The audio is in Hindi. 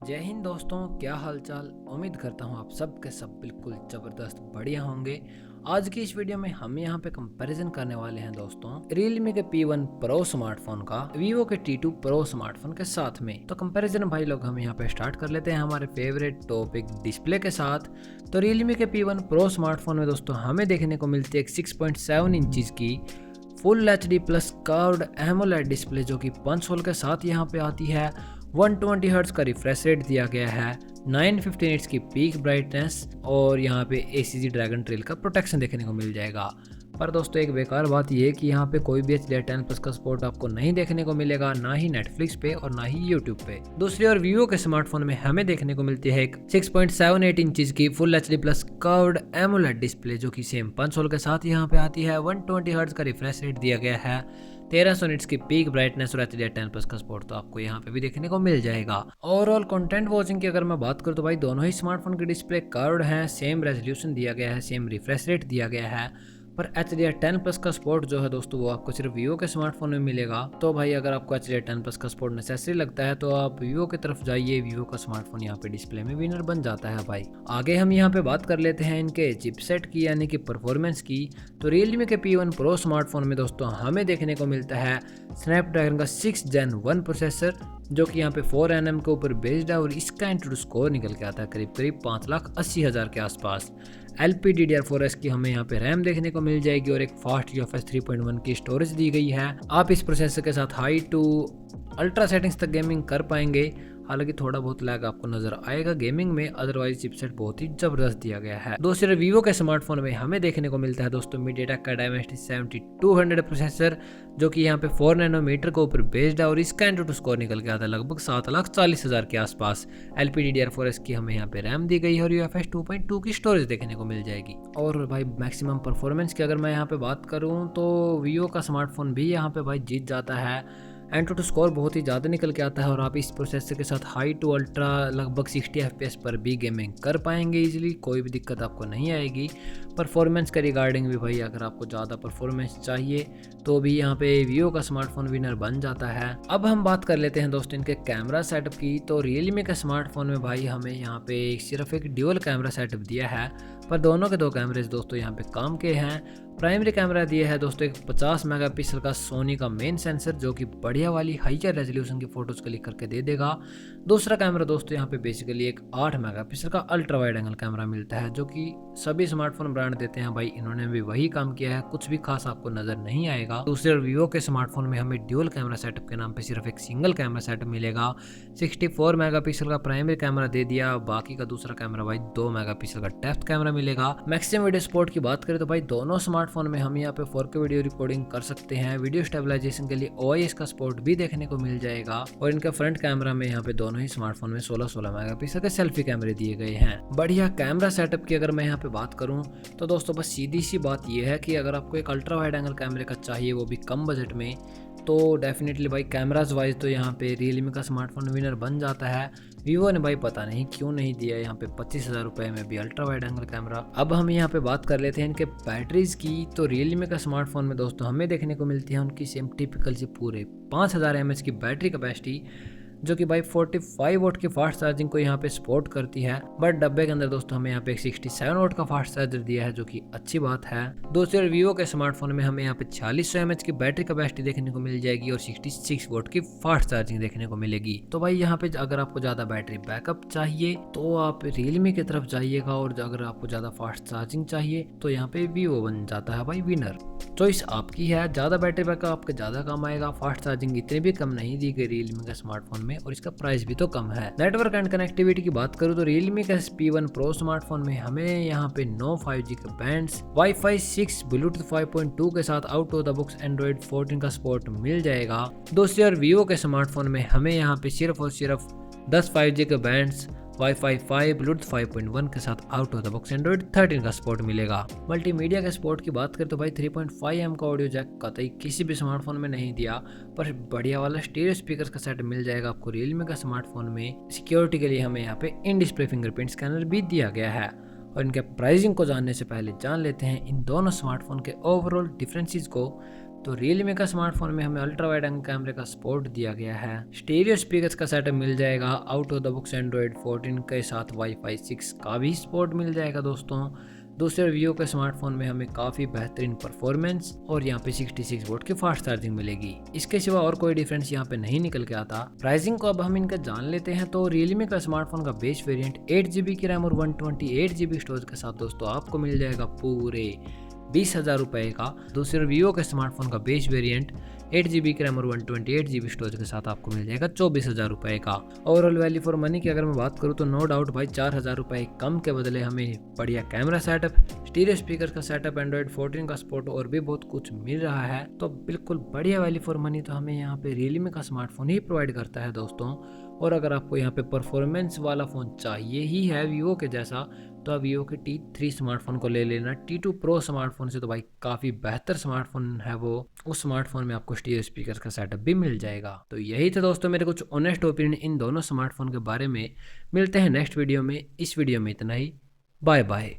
जय हिंद दोस्तों, क्या हालचाल। उम्मीद करता हूँ आप सब के सब बिल्कुल ज़बरदस्त बढ़िया होंगे। आज की इस वीडियो में हम यहाँ पे कंपैरिजन करने वाले हैं दोस्तों Realme के P1 Pro स्मार्टफोन का Vivo के T2 Pro स्मार्टफोन के साथ में। तो कंपैरिजन भाई लोग हम यहाँ पे स्टार्ट कर लेते हैं हमारे फेवरेट टॉपिक डिस्प्ले के साथ। तो Realme के P1 Pro स्मार्टफोन में दोस्तों हमें देखने को मिलती है एक 6.7 इंचज़ की full HD plus curved AMOLED display जो कि पंच होल के साथ यहाँ पे आती है। 120 हर्ट्ज का रिफ्रेश रेट दिया गया है, 950 निट्स की पीक ब्राइटनेस और यहाँ पे ACG ड्रैगन ट्रेल का प्रोटेक्शन देखने को मिल जाएगा। पर दोस्तों एक बेकार बात यह है कि यहाँ पे कोई भी HDR10+ का सपोर्ट आपको नहीं देखने को मिलेगा, ना ही नेटफ्लिक्स पे और ना ही यूट्यूब पे। दूसरी ओर Vivo के स्मार्टफोन में हमें देखने को मिलती है एक 6.78 इंचज की full HD plus curved AMOLED display जो कि सेम पंच होल के साथ यहाँ पे आती है। 120 हर्ट्ज का रिफ्रेश रेट दिया गया है, 1300 निट्स की पीक ब्राइटनेस और HDR10+ का सपोर्ट तो आपको यहाँ पे भी देखने को मिल जाएगा। ओवरऑल कंटेंट वॉचिंग की अगर मैं बात करूँ तो भाई दोनों ही स्मार्टफोन की डिस्प्ले कर्व्ड है, सेम रेजोल्यूशन दिया गया है, सेम रिफ्रेश रेट दिया गया है। पर HDR10+ का सपोर्ट जो है दोस्तों वो आपको सिर्फ Vivo के स्मार्टफोन में मिलेगा। तो भाई अगर आपको HDR10+ का सपोर्ट नेसेसरी लगता है तो आप Vivo की तरफ जाइए, Vivo का स्मार्टफोन यहाँ पे डिस्प्ले में विनर बन जाता है भाई। आगे हम यहाँ पे बात कर लेते हैं इनके चिपसेट की यानी कि परफॉर्मेंस की। तो Realme के P1 Pro स्मार्टफोन में दोस्तों हमें देखने को मिलता है स्नैपड्रैगन का 6 Gen 1 प्रोसेसर जो कि यहाँ पे 4nm के ऊपर बेस्ड है और इसका एंट्री स्कोर निकल के आता है करीब करीब 5,80,000 के आसपास। LPDDR4S की हमें यहाँ पे रैम देखने को मिल जाएगी और एक फास्ट UFS 3.1 की स्टोरेज दी गई है। आप इस प्रोसेसर के साथ हाई टू अल्ट्रा सेटिंग्स तक गेमिंग कर पाएंगे। हालांकि थोड़ा बहुत लैग आपको नजर आएगा गेमिंग में, अदरवाइज चिपसेट बहुत ही जबरदस्त दिया गया है। दूसरे Vivo के स्मार्टफोन में हमें देखने को मिलता है दोस्तों MediaTek का Dimensity 7200 प्रोसेसर जो कि यहाँ पे 4 नैनोमीटर के ऊपर बेस्ड है और इसका एंट्री स्कोर निकल के आता है लगभग 7,40,000 के आसपास। LPDDR4S की हमें यहाँ पे रैम दी गई है और UFS 2.2 की स्टोरेज देखने को मिल जाएगी। और भाई मैक्सिमम परफॉर्मेंस की अगर मैं यहाँ पे बात करूँ तो Vivo का स्मार्टफोन भी यहाँ पे भाई जीत जाता है। एंट्री स्कोर बहुत ही ज़्यादा निकल के आता है और आप इस प्रोसेसर के साथ हाई टू अल्ट्रा लगभग 60 FPS पर भी गेमिंग कर पाएंगे इजीली, कोई भी दिक्कत आपको नहीं आएगी। परफॉर्मेंस के रिगार्डिंग भी भाई अगर आपको ज़्यादा परफॉर्मेंस चाहिए तो भी यहाँ पे Vivo का स्मार्टफोन विनर बन जाता है। अब हम बात कर लेते हैं दोस्तों इनके कैमरा सेटअप की। तो Realme के स्मार्टफोन में भाई हमें यहाँ पे सिर्फ एक ड्यूअल कैमरा सेटअप दिया है, पर दोनों के दो कैमरेज दोस्तों यहाँ पे काम के हैं। प्राइमरी कैमरा दिया है दोस्तों एक 50 मेगापिक्सल का सोनी का मेन सेंसर जो कि बढ़िया वाली हाइयर रेजोल्यूशन की फोटोज क्लिक करके दे देगा। दूसरा कैमरा दोस्तों यहाँ पे बेसिकली एक 8 मेगापिक्सल का अल्ट्रा वाइड एंगल कैमरा मिलता है जो कि सभी स्मार्टफोन ब्रांड देते हैं भाई, इन्होंने भी वही काम किया है, कुछ भी खास आपको नजर नहीं आएगा। दूसरे Vivo के स्मार्टफोन में हमें ड्यूअल कैमरा सेटअप के नाम पे सिर्फ एक सिंगल कैमरा सेटअप मिलेगा। 64 मेगापिक्सल का प्राइमरी कैमरा दे दिया, बाकी का दूसरा कैमरा भाई 2 मेगापिक्सल का डेप्थ कैमरा मिलेगा। मैक्सिमम वीडियो सपोर्ट की बात करें तो भाई दोनों स्मार्टफोन में हम यहाँ पे 4K वीडियो रिकॉर्डिंग कर सकते हैं। वीडियो स्टेबलाइजेशन के लिए OIS का सपोर्ट भी देखने को मिल जाएगा और इनका फ्रंट कैमरा में यहाँ पे दोनों ही स्मार्टफोन में 16 मेगापिक्सल के सेल्फी कैमरे दिए गए हैं। बढ़िया कैमरा सेटअप की अगर मैं यहाँ पे बात करूँ तो दोस्तों बस सीधी सी बात यह है कि अगर आपको एक अल्ट्रा वाइड एंगल कैमरे का चाहिए वो भी कम बजट में, तो डेफिनेटली भाई कैमराज वाइज तो यहाँ पे Realme का स्मार्टफोन विनर बन जाता है। Vivo ने भाई पता नहीं क्यों नहीं दिया यहाँ पे 25,000 रुपये में भी अल्ट्रा वाइड एंगल कैमरा। अब हम यहाँ पे बात कर लेते हैं इनके बैटरीज की। तो Realme का स्मार्टफोन में दोस्तों हमें देखने को मिलती है उनकी सेम टिपिकल से पूरे 5000 mAh की बैटरी कैपेसिटी जो कि भाई 45 वोट की फास्ट चार्जिंग को यहाँ पे सपोर्ट करती है। बट डब्बे के अंदर दोस्तों हमें यहाँ पे एक 67 वोट का फास्ट चार्जर दिया है जो कि अच्छी बात है। दूसरे Vivo के स्मार्टफोन में हमें यहाँ पे 4600 mAh की बैटरी कैपेसिटी देखने को मिल जाएगी और 66 वोट की फास्ट चार्जिंग देखने को मिलेगी। तो भाई यहाँ पे अगर आपको ज़्यादा बैटरी बैकअप चाहिए तो आप Realme की तरफ जाइएगा और अगर आपको ज़्यादा फास्ट चार्जिंग चाहिए तो यहाँ पे Vivo बन जाता है भाई विनर। चॉइस आपकी है, ज़्यादा बैटरी बैकअप आपके ज़्यादा काम आएगा, फास्ट चार्जिंग इतनी भी कम नहीं दी गई Realme के स्मार्टफोन में और इसका प्राइस भी तो कम है। नेटवर्क एंड कनेक्टिविटी की बात करूँ तो Realme के P1 Pro स्मार्टफोन में हमें यहाँ पे 9 5G के बैंड्स, Wi-Fi 6, Bluetooth 5.2 के साथ out of the box Android 14 का सपोर्ट मिल जाएगा। दूसरी ओर Vivo के स्मार्टफोन में हमें यहाँ पे सिर्फ और सिर्फ 10 5G के बैंड्स, Wi-Fi 5, Bluetooth 5.1 के साथ out of the box Android 13 का सपोर्ट मिलेगा। मल्टीमीडिया के सपोर्ट की बात करें तो भाई 3.5mm का ऑडियो जैक कतई किसी भी स्मार्टफोन में नहीं दिया, पर बढ़िया वाला स्टीरियो स्पीकर का सेट मिल जाएगा आपको Realme का स्मार्टफोन में। सिक्योरिटी के लिए हमें यहाँ पे इन डिस्प्ले फिंगरप्रिंट स्कैनर भी दिया गया है। और इनके प्राइसिंग को जानने से पहले जान लेते हैं इन दोनों स्मार्टफोन के ओवरऑल डिफरेंसेस को। तो Realme का स्मार्टफोन में हमें अल्ट्रा वाइड एंगल कैमरे का सपोर्ट दिया गया है। स्टीरियो स्पीकर्स का सेटअप मिल जाएगा। Out of the box Android 14 के साथ वाईफाई 6 का भी सपोर्ट मिल जाएगा दोस्तों। दूसरे Vivo के स्मार्टफोन में हमें काफ़ी बेहतरीन परफॉर्मेंस और यहाँ पे 66 वोल्ट की फास्ट चार्जिंग मिलेगी। इसके सिवा और कोई डिफरेंस यहाँ पे नहीं निकल के आता। प्राइसिंग को अब हम इनका जान लेते हैं। तो Realme का स्मार्टफोन का बेस वेरिएंट 8GB की रैम और 128GB स्टोरेज के साथ दोस्तों आपको मिल जाएगा पूरे 20,000 रुपये का। दूसरे Vivo के स्मार्टफोन का बेस वेरिएंट 8GB की रैम और 128GB स्टोरेज के साथ आपको मिल जाएगा 24,000 रुपये का। ओवरऑल वैल्यू फॉर मनी की अगर मैं बात करूँ तो नो डाउट भाई 4,000 रुपये कम के बदले हमें बढ़िया कैमरा सेटअप, स्टीरियो स्पीकर का सेटअप, एंड्रॉइड 14 का सपोर्ट और भी बहुत कुछ मिल रहा है। तो बिल्कुल बढ़िया वैल्यू फॉर मनी तो हमें यहाँ पे Realme का स्मार्टफोन ही प्रोवाइड करता है दोस्तों। और अगर आपको यहाँ पे परफॉर्मेंस वाला फ़ोन चाहिए ही है Vivo के जैसा, तो आप Vivo के T3 स्मार्टफोन को ले लेना। T2 Pro स्मार्टफोन से तो भाई काफ़ी बेहतर स्मार्टफोन है वो। उस स्मार्टफोन में आपको स्टीरियो स्पीकर का सेटअप भी मिल जाएगा। तो यही था दोस्तों मेरे कुछ ऑनेस्ट ओपिनियन इन दोनों स्मार्टफोन के बारे में। मिलते हैं नेक्स्ट वीडियो में। इस वीडियो में इतना ही। Bye bye.